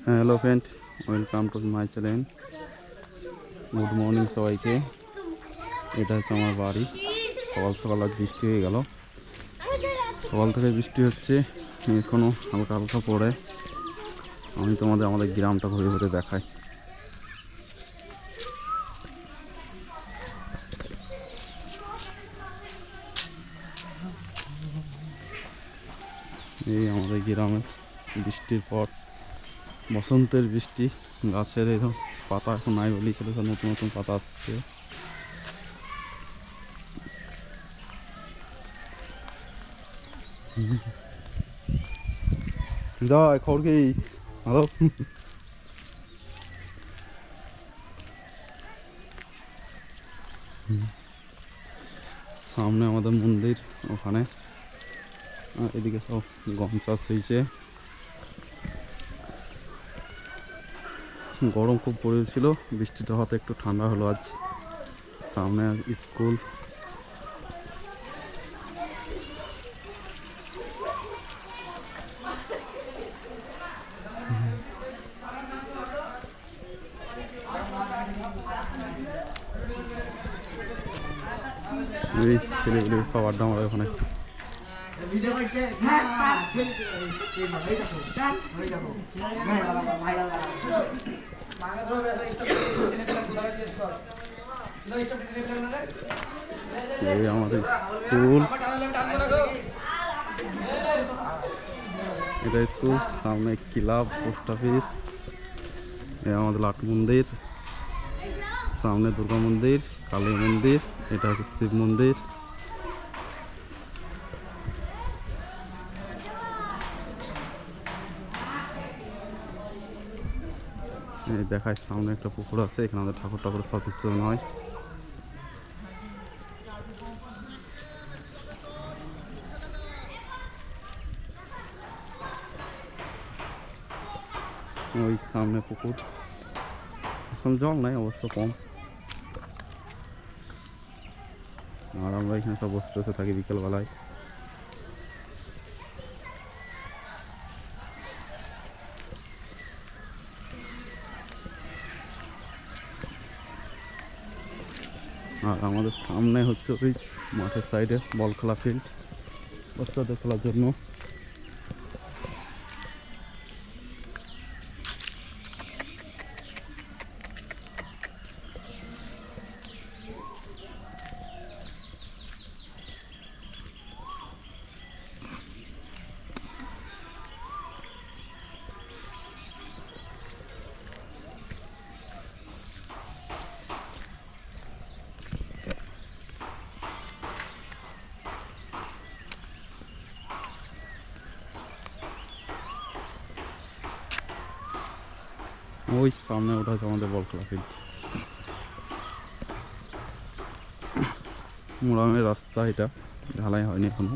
Hello friend, welcome to my channel. Good morning সবাইকে। এটা হচ্ছে আমার বাড়ি। সকাল সকাল আজ বৃষ্টি হয়ে গেল। সকাল থেকে বৃষ্টি হচ্ছে, এখনও হালকা হালকা পড়ে। আমি তোমাদের আমাদের গ্রামটা ঘুরে ঘুরে দেখাই। এই আমাদের গ্রামে বৃষ্টির পর বসন্তের বৃষ্টি। গাছের এরকম পাতা এখন নাই বলেই চলে, নতুন নতুন পাতা আসছে। জয় খবর কি? হ্যালো। সামনে আমাদের মন্দির, ওখানে এদিকে সব গম চাষ হয়েছে। গরম খুব পড়েছিল, বৃষ্টিটা হতে একটু ঠান্ডা হলো আজ। সামনে স্কুল। এই ছেলেগুলি সব আড্ডা মারে ওখানে। এই আমাদের স্কুল, এটা স্কুল। সামনে ক্লাব, পোস্ট অফিস। এই আমাদের লাট মন্দির, সামনে দুর্গা মন্দির, কালী মন্দির, এটা হচ্ছে শিব মন্দির। এই দেখায় সামনে একটা পুকুর আছে, এখানে আমাদের ঠাকুর সব বিসর্জন হয়। ওই সামনে পুকুর, এখন জল নাই অবশ্য, কম। আর আমরা এখানে সব বসে বসে থাকি বিকেলবেলায়। আর আমাদের সামনে হচ্ছে ওই মাঠের সাইডে বল খেলা ফিল্ড, বাচ্চাদের খেলার জন্য। ওই সামনে ওটা হচ্ছে আমাদের বল খেলা ফিল্ড। মোরামের রাস্তা, এটা ঢালাই হয়নি এখনো।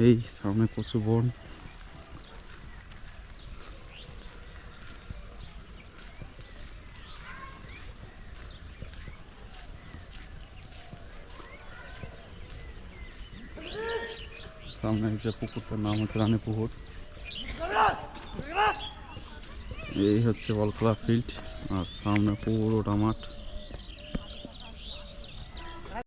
এই সামনে কচু বন। সামনে যে পুকুরটার নাম হচ্ছে রানী পুকুর। এই হচ্ছে বল খেলা ফিল্ড, আর সামনে পুরোটা মাঠ।